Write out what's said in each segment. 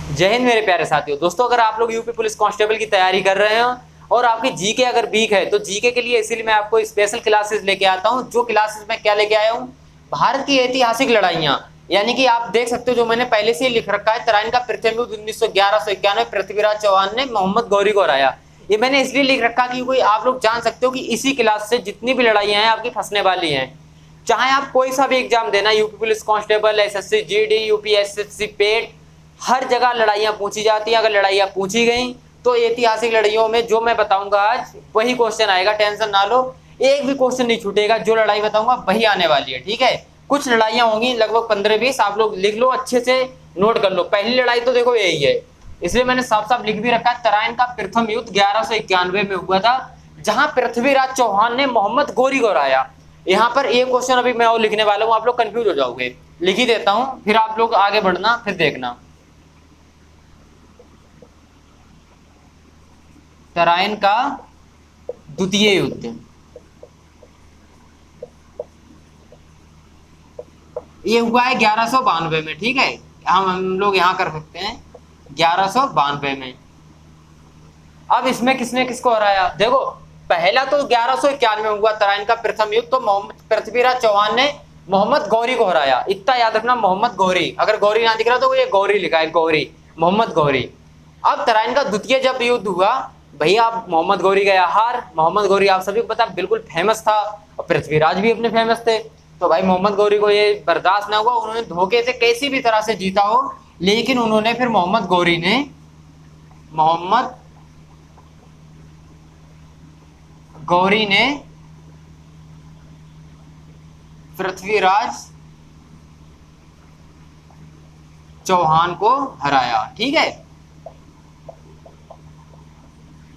जय हिंद मेरे प्यारे साथियों। दोस्तों, अगर आप लोग यूपी पुलिस कांस्टेबल की तैयारी कर रहे हो और आपकी जीके अगर वीक है तो जीके के लिए इसीलिए मैं आपको स्पेशल क्लासेस लेके आता हूं। जो क्लासेस मैं क्या लेके आया हूं, भारत की ऐतिहासिक लड़ाइयां, यानी कि आप देख सकते हो जो मैंने पहले से ही लिख रखा है, तराइन का प्रथम युद्ध 1911-91, पृथ्वीराज चौहान ने मोहम्मद गौरी को हराया। ये मैंने इसलिए लिख रखा क्योंकि आप लोग जान सकते हो कि इसी क्लास से जितनी भी लड़ाइयां हैं आपकी फंसने वाली हैं। चाहे आप कोई सा भी एग्जाम देना, UP police constable, SSC GD, UPSC PET, हर जगह लड़ाइयां पूछी जाती हैं। अगर लड़ाइयां पूछी गई तो ऐतिहासिक लड़ाइयों में जो मैं बताऊंगा आज वही क्वेश्चन आएगा, टेंशन ना लो, एक भी क्वेश्चन नहीं छूटेगा। जो लड़ाई बताऊंगा वही आने वाली है, ठीक है। कुछ लड़ाइयां होंगी लगभग 15-20, आप लोग लिख लो, अच्छे से नोट कर लो। पहली लड़ाई तो देखो यही है, इसलिए मैंने साफ साफ लिख भी रखा है, तराइन का प्रथम युद्ध 1191 में हुआ था, जहां पृथ्वीराज चौहान ने मोहम्मद गौरी को हराया। यहाँ पर एक क्वेश्चन अभी मैं और लिखने वाला हूं, आप लोग कंफ्यूज हो जाओगे, लिख ही देता हूं, फिर आप लोग आगे बढ़ना, फिर देखना। तराइन का द्वितीय युद्ध, ये हुआ है 1192 में, ठीक है। हम लोग यहां कर सकते हैं 1192 में। अब इसमें किसने किसको हराया, देखो पहला तो 1191 में हुआ तराइन का प्रथम युद्ध, तो मोहम्मद पृथ्वीराज चौहान ने मोहम्मद गौरी को हराया। इतना याद रखना, मोहम्मद गौरी, अगर गौरी ना दिख रहा तो ये गौरी लिखा है, गौरी, मोहम्मद गौरी। अब तराइन का द्वितीय जब युद्ध हुआ, भैया मोहम्मद गौरी गया हार। मोहम्मद गौरी आप सभी को पता बिल्कुल फेमस था, और पृथ्वीराज भी अपने फेमस थे। तो भाई मोहम्मद गौरी को ये बर्दाश्त ना हुआ, उन्होंने धोखे से कैसी भी तरह से जीता हो, लेकिन उन्होंने फिर मोहम्मद गौरी ने पृथ्वीराज चौहान को हराया, ठीक है।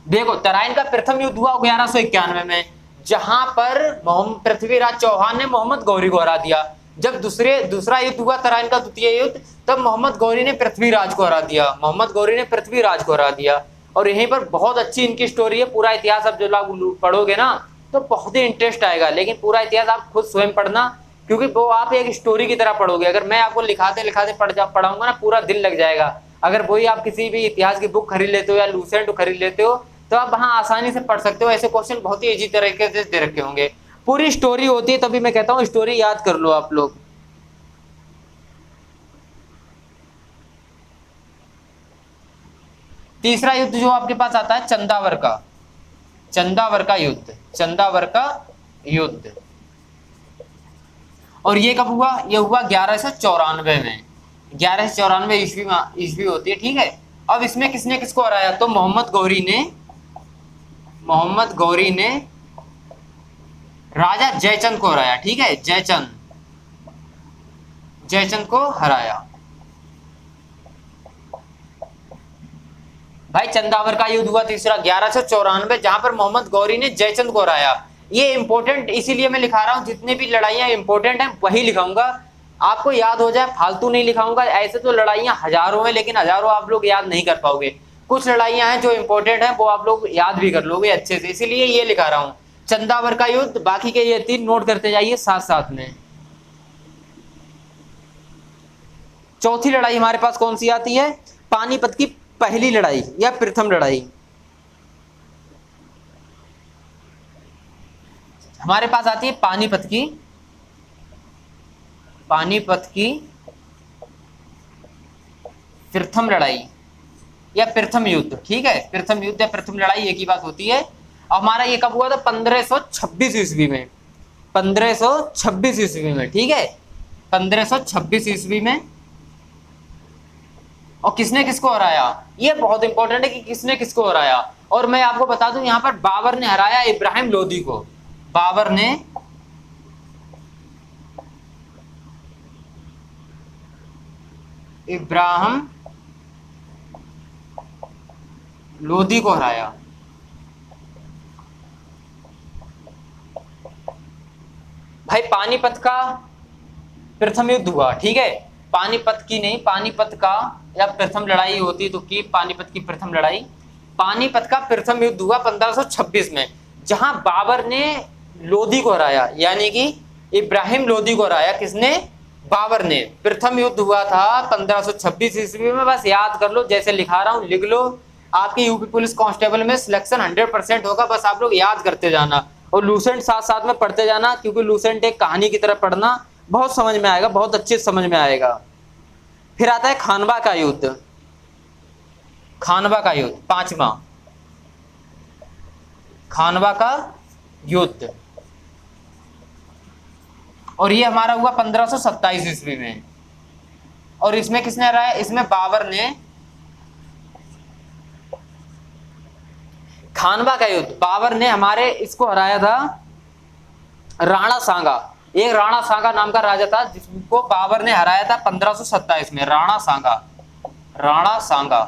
देखो तराइन का प्रथम युद्ध हुआ 1191 में, जहां पर पृथ्वीराज चौहान ने मोहम्मद गौरी को हरा दिया। जब दूसरा युद्ध हुआ तराइन का द्वितीय युद्ध, तब मोहम्मद गौरी ने पृथ्वीराज को हरा दिया, मोहम्मद गौरी ने पृथ्वीराज को हरा दिया। और यहीं पर बहुत अच्छी इनकी स्टोरी है, पूरा इतिहास अब जो लोग पढ़ोगे ना तो बहुत ही इंटरेस्ट आएगा, लेकिन पूरा इतिहास आप खुद स्वयं पढ़ना, क्योंकि वो आप एक स्टोरी की तरह पढ़ोगे। अगर मैं आपको लिखाते लिखाते पढ़ाऊंगा ना, पूरा दिल लग जाएगा। अगर वही आप किसी भी इतिहास की बुक खरीद लेते हो या लूसेंट खरीद लेते हो तो आप वहां आसानी से पढ़ सकते हो। ऐसे क्वेश्चन बहुत ही इजी तरीके से दे रखे होंगे, पूरी स्टोरी होती है, तभी मैं कहता हूँ स्टोरी याद कर लो आप लोग। तीसरा युद्ध जो आपके पास आता है चंदावर का युद्ध। और ये कब हुआ, ये हुआ 1194 में, 1194 ईस्वी होती है, ठीक है। अब इसमें किसने किसको हराया, तो मोहम्मद गौरी ने राजा जयचंद को हराया, ठीक है। जयचंद को हराया। भाई चंदावर का युद्ध हुआ तीसरा 1194, जहां पर मोहम्मद गौरी ने जयचंद को हराया। ये इंपॉर्टेंट इसीलिए मैं लिखा रहा हूं, जितने भी लड़ाइयां इंपॉर्टेंट हैं वही लिखाऊंगा, आपको याद हो जाए, फालतू नहीं लिखाऊंगा। ऐसे तो लड़ाइयां हजारों हैं, लेकिन हजारों आप लोग याद नहीं कर पाओगे। कुछ लड़ाइयां हैं जो इंपॉर्टेंट है, वो आप लोग याद भी कर लोगे अच्छे से, इसीलिए ये लिखा रहा हूं, चंदावर का युद्ध। बाकी के ये 3 नोट करते जाइए साथ साथ में। चौथी लड़ाई हमारे पास कौन सी आती है, पानीपत की पहली लड़ाई या प्रथम लड़ाई। हमारे पास आती है पानीपत की प्रथम लड़ाई या प्रथम युद्ध, ठीक है। प्रथम युद्ध या प्रथम लड़ाई एक ही बात होती है। अब हमारा ये कब हुआ था, 1526 ईस्वी में, 1526 ईस्वी में, ठीक है, 1526 ईस्वी में। और किसने किसको हराया, ये बहुत इंपॉर्टेंट है कि किसने किसको हराया। और मैं आपको बता दूं, यहां पर बाबर ने हराया इब्राहिम लोदी को, बाबर ने इब्राहिम लोदी को हराया। भाई पानीपत का प्रथम युद्ध हुआ, ठीक है, पानीपत की नहीं, पानीपत का या प्रथम लड़ाई होती तो की पानीपत की प्रथम लड़ाई। पानीपत का प्रथम युद्ध हुआ 1526 में, जहां बाबर ने लोदी को हराया, यानी कि इब्राहिम लोदी को हराया। किसने, बाबर ने, प्रथम युद्ध हुआ था 1526 ईस्वी में। बस याद कर लो, जैसे लिखा रहा हूं लिख लो। आपकी यूपी पुलिस कांस्टेबल में सिलेक्शन 100% होगा, बस आप लोग याद करते जाना और लूसेंट साथ साथ में पढ़ते जाना, क्योंकि लूसेंट एक कहानी की तरह पढ़ना, बहुत समझ में आएगा, बहुत अच्छे से समझ में आएगा। फिर आता है खानवा का युद्ध। खानवा का युद्ध, पांचवा खानवा का युद्ध, और ये हमारा हुआ 1527 ईस्वी में। और इसमें किसने हराया? इसमें बाबर ने। खानवा का युद्ध, बाबर ने हमारे इसको हराया था, राणा सांगा। एक राणा सांगा नाम का राजा था जिसको बाबर ने हराया था 1527 में। राणा सांगा, राणा सांगा।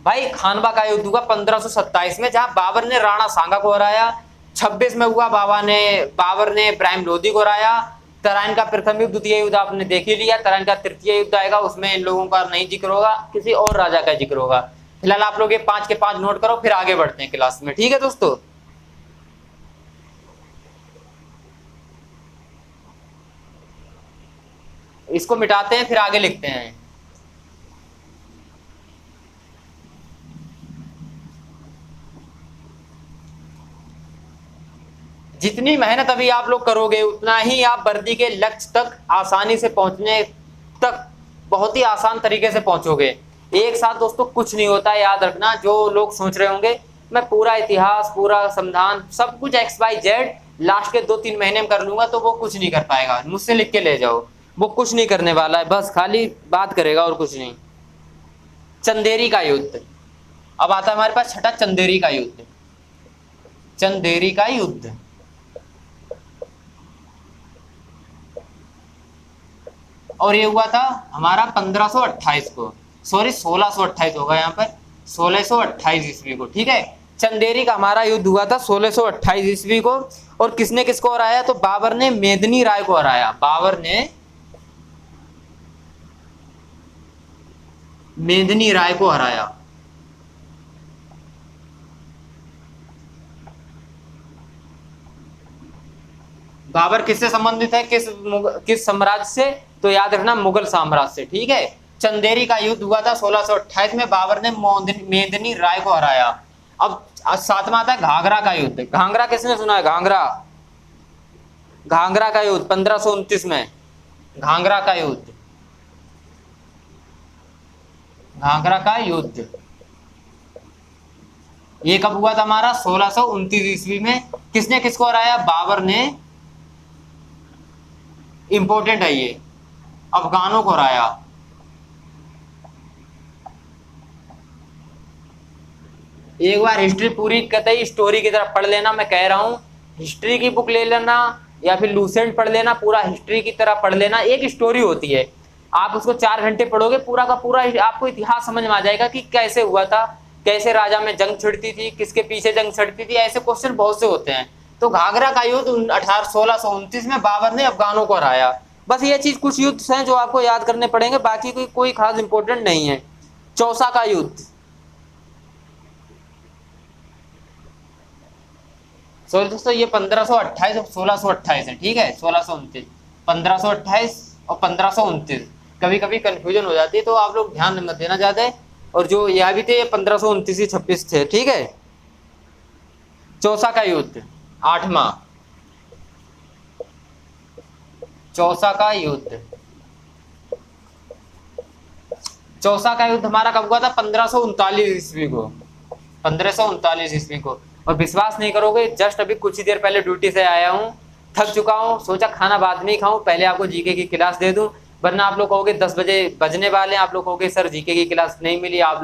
भाई खानवा का युद्ध हुआ 1527 में, जहां बाबर ने राणा सांगा को हराया। 26 में हुआ बाबर ने इब्राहिम लोदी को हराया। तराइन का प्रथम युद्ध, द्वितीय युद्ध आपने देख ही लिया। तराइन का तृतीय युद्ध आएगा, उसमें इन लोगों का नहीं जिक्र होगा, किसी और राजा का जिक्र होगा। फिलहाल आप लोग ये 5 के 5 नोट करो, फिर आगे बढ़ते हैं क्लास में, ठीक है दोस्तों। इसको मिटाते हैं, फिर आगे लिखते हैं। जितनी मेहनत अभी आप लोग करोगे उतना ही आप वर्दी के लक्ष्य तक आसानी से पहुंचने तक बहुत ही आसान तरीके से पहुंचोगे। एक साथ दोस्तों कुछ नहीं होता है, याद रखना। जो लोग सोच रहे होंगे मैं पूरा इतिहास, पूरा संविधान, सब कुछ XYZ लास्ट के 2-3 महीने में कर लूंगा, तो वो कुछ नहीं कर पाएगा। मुझसे लिख के ले जाओ, वो कुछ नहीं करने वाला है, बस खाली बात करेगा और कुछ नहीं। चंदेरी का युद्ध, अब आता है हमारे पास छठा, चंदेरी का युद्ध। चंदेरी का युद्ध, और ये हुआ था हमारा 1528 को, सॉरी 1628 होगा यहाँ पर, 1628 ईस्वी को, ठीक है। चंदेरी का हमारा युद्ध हुआ था 1628 ईस्वी को। और किसने किसको हराया? तो बाबर ने मेदिनी राय को हराया। बाबर ने मेदिनी राय को हराया। बाबर किससे संबंधित है? किस साम्राज्य से? तो याद रखना, मुगल साम्राज्य से, ठीक है। चंदेरी का युद्ध हुआ था 1628 में, बाबर ने मेदिनी राय को हराया। अब सातवां आता है घाघरा का युद्ध। घाघरा किसने सुना है? घाघरा, घाघरा का युद्ध 1529 में। घाघरा का युद्ध, घाघरा का युद्ध ये कब हुआ था हमारा? 1629 ईस्वी में। किसने किसको हराया? बाबर ने, इंपॉर्टेंट है ये, अफगानों को हराया। एक बार हिस्ट्री पूरी कतई स्टोरी की तरफ पढ़ लेना, मैं कह रहा हूं। हिस्ट्री की बुक ले लेना या फिर लूसेंट पढ़ लेना, पूरा हिस्ट्री की तरह पढ़ लेना। एक स्टोरी होती है, आप उसको 4 घंटे पढ़ोगे, पूरा का पूरा आपको इतिहास समझ में आ जाएगा कि कैसे हुआ था, कैसे राजा में जंग छिड़ती थी, किसके पीछे जंग छिड़ती थी। ऐसे क्वेश्चन बहुत से होते हैं। तो घाघरा का युद्ध 1629 में बाबर ने अफगानों को हराया। बस ये चीज, कुछ युद्ध हैं जो आपको याद करने पड़ेंगे, बाकी कोई खास इंपॉर्टेंट नहीं है। चौसा का युद्ध, सॉरी दोस्तों, ये 1528 और 1628 है, ठीक है। 1629, 1528 और 1529, कभी कभी कंफ्यूजन हो जाती है, तो आप लोग ध्यान मत देना ज्यादा। और जो यह भी थे 1529 ही 26 थे, ठीक है। चौसा का युद्ध, 8वां चौसा का युद्ध। चौसा का युद्ध हमारा कब हुआ था? 1539 ईस्वी को, 1539 ईस्वी को। और विश्वास नहीं करोगे, जस्ट अभी कुछ ही देर पहले ड्यूटी से आया हूँ, थक चुका हूँ, सोचा खाना बाद में ही खाऊं, पहले आपको जीके की क्लास दे दूं, वरना आप लोग कहोगे 10 बजे बजने वाले हैं, आप लोग कहोगे सर जीके की क्लास नहीं मिली, आप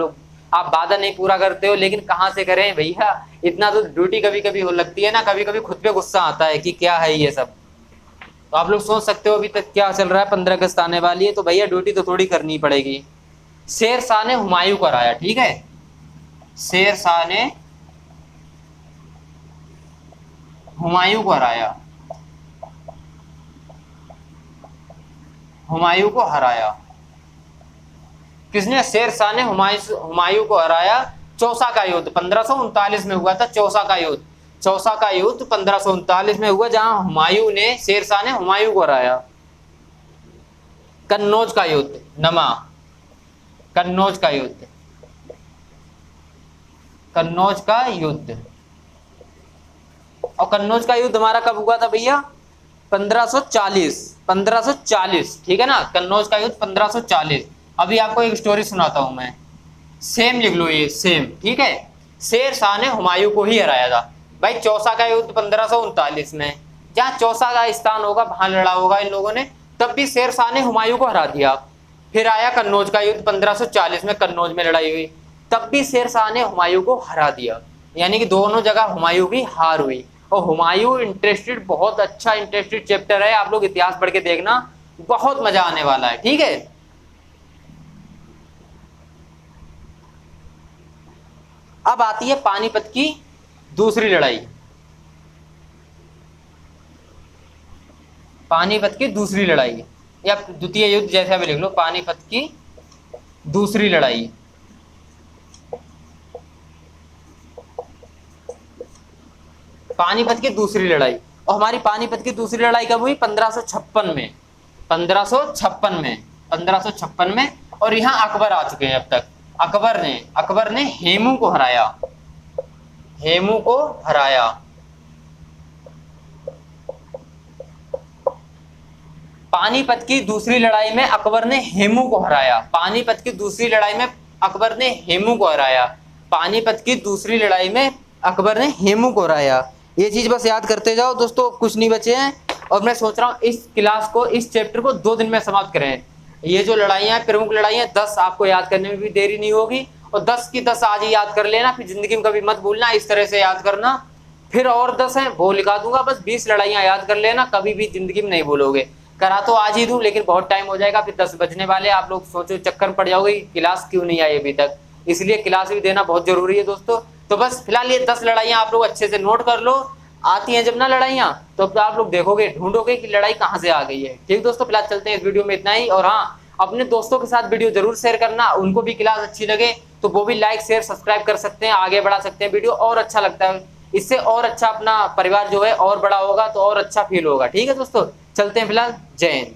वादा नहीं पूरा करते हो। लेकिन कहाँ से करें भैया, इतना तो ड्यूटी कभी कभी हो लगती है ना, कभी कभी खुद पे गुस्सा आता है कि क्या है ये सब। तो आप लोग सोच सकते हो अभी तक क्या चल रहा है, 15 अगस्त आने वाली है, तो भैया ड्यूटी तो थोड़ी करनी पड़ेगी। शेर शाह ने हुमायूं को हराया, ठीक है। शेर शाह ने हुमायूं को हराया, हुमायूं को हराया। किसने? शेर शाह ने हुमायूं को हराया। चौसा का युद्ध 1539 में हुआ था, चौसा का युद्ध। चौसा का युद्ध 1539 में हुआ, जहां हुमायूं ने, शेरशाह ने हुमायूं को हराया। कन्नौज का युद्ध, नमा, कन्नौज का युद्ध, कन्नौज का युद्ध। और कन्नौज का युद्ध हमारा कब हुआ था भैया? 1540, ठीक है ना। कन्नौज का युद्ध 1540। अभी आपको एक स्टोरी सुनाता हूं मैं, सेम लिख लो ये, सेम, ठीक है। शेरशाह ने हुमायूं को ही हराया था भाई। चौसा का युद्ध 1539 में, जहाँ चौसा का स्थान होगा वहां लड़ा होगा इन लोगों ने, तब भी शेरशाह ने हुमायूं को हरा दिया। फिर आया कन्नौज का युद्ध 1540 में, कन्नौज में लड़ाई हुई, तब भी शेरशाह ने हुमायूं को हरा दिया। यानी कि दोनों जगह हुमायूं की हार हुई। और हुमायूं इंटरेस्टेड, बहुत अच्छा इंटरेस्टेड चैप्टर है, आप लोग इतिहास पढ़ के देखना, बहुत मजा आने वाला है, ठीक है। अब आती है पानीपत की दूसरी लड़ाई। पानीपत की दूसरी लड़ाई या द्वितीय युद्ध, जैसा भी लिख लो, पानीपत की दूसरी लड़ाई। पानीपत की दूसरी लड़ाई। और हमारी पानीपत की दूसरी लड़ाई कब हुई? 1556 में, 1556 में। और यहाँ अकबर आ चुके हैं अब तक। अकबर ने हेमू को हराया, हेमू को हराया। पानीपत की दूसरी लड़ाई में अकबर ने हेमू को हराया। पानीपत की दूसरी लड़ाई में अकबर ने हेमू को हराया। पानीपत की दूसरी लड़ाई में अकबर ने हेमू को हराया। ये चीज बस याद करते जाओ दोस्तों, कुछ नहीं बचे हैं। और मैं सोच रहा हूँ इस क्लास को, इस चैप्टर को 2 दिन में समाप्त करें। ये जो लड़ाइयाँ, प्रमुख लड़ाइयाँ 10 आपको याद करने में भी देरी नहीं होगी। और 10 की 10 आज ही याद कर लेना, फिर जिंदगी में कभी मत भूलना, इस तरह से याद करना। फिर और 10 हैं वो लिखा दूंगा, बस 20 लड़ाइयाँ याद कर लेना, कभी भी जिंदगी में नहीं भूलोगे। करा तो आज ही दूं, लेकिन बहुत टाइम हो जाएगा, फिर 10 बजने वाले, आप लोग सोचो चक्कर में पड़ जाओगे क्लास क्यों नहीं आई अभी तक। इसलिए क्लास भी देना बहुत जरूरी है दोस्तों। तो बस फिलहाल ये 10 लड़ाइयाँ आप लोग अच्छे से नोट कर लो। आती हैं जब ना लड़ाइयाँ, तो आप लोग देखोगे, ढूंढोगे कि लड़ाई कहाँ से आ गई है। ठीक दोस्तों, फिलहाल चलते हैं इस वीडियो में इतना ही। और हाँ, अपने दोस्तों के साथ वीडियो जरूर शेयर करना, उनको भी क्लास अच्छी लगे तो वो भी लाइक शेयर सब्सक्राइब कर सकते हैं, आगे बढ़ा सकते हैं वीडियो, और अच्छा लगता है इससे, और अच्छा अपना परिवार जो है और बड़ा होगा तो और अच्छा फील होगा। ठीक है दोस्तों, चलते हैं फिलहाल, जय हिंद।